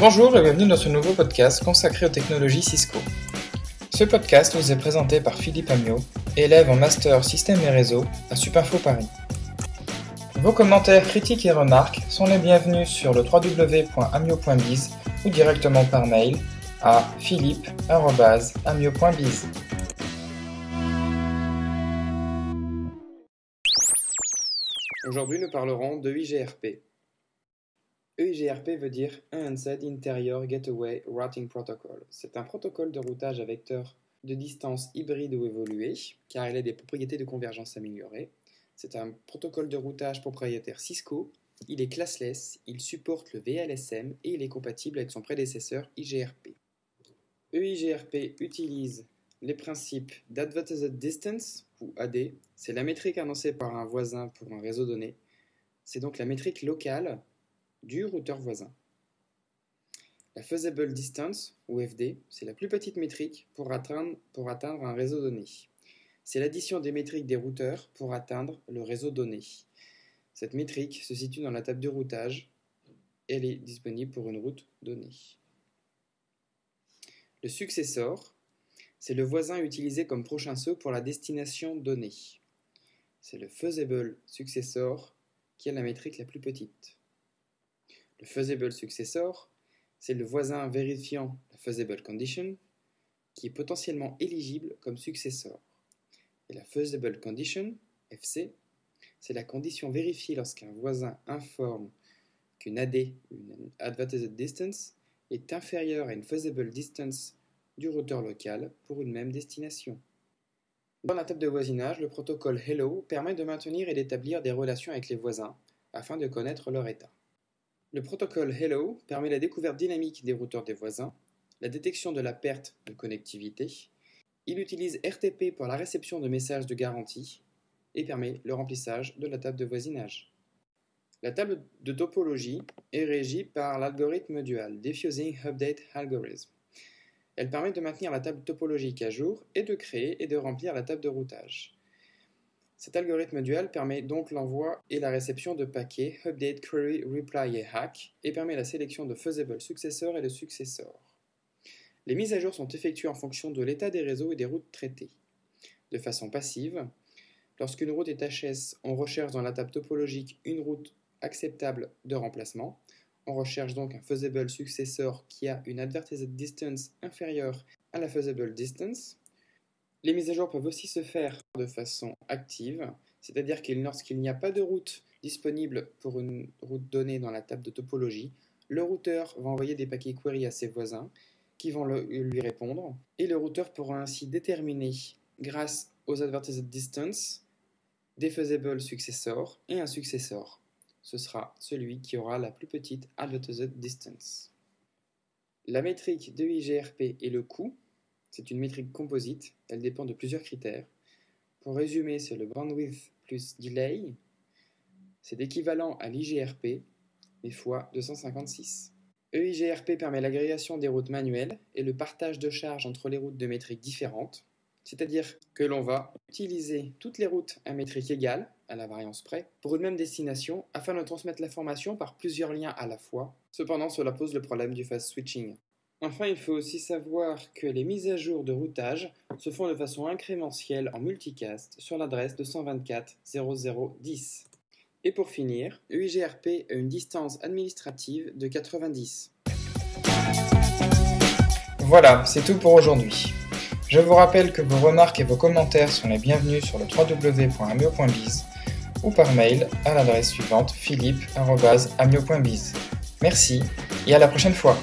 Bonjour et bienvenue dans ce nouveau podcast consacré aux technologies Cisco. Ce podcast vous est présenté par Philippe Amiot, élève en Master Systèmes et Réseaux à Supinfo Paris. Vos commentaires, critiques et remarques sont les bienvenus sur le www.amio.biz ou directement par mail à philippe@amio.biz. Aujourd'hui, nous parlerons de EIGRP. EIGRP veut dire Enhanced Interior Gateway Routing Protocol. C'est un protocole de routage à vecteur de distance hybride ou évolué, car il a des propriétés de convergence améliorées. C'est un protocole de routage propriétaire Cisco. Il est classless, il supporte le VLSM et il est compatible avec son prédécesseur IGRP. EIGRP utilise les principes d'Advertised Distance, ou AD. C'est la métrique annoncée par un voisin pour un réseau donné. C'est donc la métrique locale du routeur voisin. La Feasible Distance, ou FD, c'est la plus petite métrique pour atteindre un réseau donné. C'est l'addition des métriques des routeurs pour atteindre le réseau donné. Cette métrique se situe dans la table de routage. Elle est disponible pour une route donnée. Le successor, c'est le voisin utilisé comme prochain saut pour la destination donnée. C'est le Feasible Successor qui a la métrique la plus petite. Le Feasible Successor, c'est le voisin vérifiant la Feasible Condition qui est potentiellement éligible comme successeur. Et la Feasible Condition, FC, c'est la condition vérifiée lorsqu'un voisin informe qu'une AD, une Advertised Distance, est inférieure à une Feasible Distance du routeur local pour une même destination. Dans la table de voisinage, le protocole Hello permet de maintenir et d'établir des relations avec les voisins afin de connaître leur état. Le protocole Hello permet la découverte dynamique des routeurs des voisins, la détection de la perte de connectivité. Il utilise RTP pour la réception de messages de garantie et permet le remplissage de la table de voisinage. La table de topologie est régie par l'algorithme dual Diffusing Update Algorithm. Elle permet de maintenir la table topologique à jour et de créer et de remplir la table de routage. Cet algorithme dual permet donc l'envoi et la réception de paquets Update, Query, Reply et Hack et permet la sélection de Feasible Successor et de Successor. Les mises à jour sont effectuées en fonction de l'état des réseaux et des routes traitées. De façon passive, lorsqu'une route est HS, on recherche dans la table topologique une route acceptable de remplacement. On recherche donc un Feasible Successor qui a une Advertised Distance inférieure à la Feasible Distance. Les mises à jour peuvent aussi se faire de façon active, c'est-à-dire que lorsqu'il n'y a pas de route disponible pour une route donnée dans la table de topologie, le routeur va envoyer des paquets query à ses voisins qui vont lui répondre, et le routeur pourra ainsi déterminer, grâce aux Advertised Distance, des Feasible Successors et un successor. Ce sera celui qui aura la plus petite Advertised Distance. La métrique de EIGRP est le coût. C'est une métrique composite, elle dépend de plusieurs critères. Pour résumer, c'est le bandwidth plus delay. C'est équivalent à l'IGRP, mais fois 256. EIGRP permet l'agrégation des routes manuelles et le partage de charges entre les routes de métriques différentes, c'est-à-dire que l'on va utiliser toutes les routes à métrique égale, à la variance près, pour une même destination afin de transmettre l'information par plusieurs liens à la fois. Cependant, cela pose le problème du fast switching. Enfin, il faut aussi savoir que les mises à jour de routage se font de façon incrémentielle en multicast sur l'adresse 224.00.10. Et pour finir, EIGRP a une distance administrative de 90. Voilà, c'est tout pour aujourd'hui. Je vous rappelle que vos remarques et vos commentaires sont les bienvenus sur le www.amio.biz ou par mail à l'adresse suivante philippe@amio.biz. Merci et à la prochaine fois.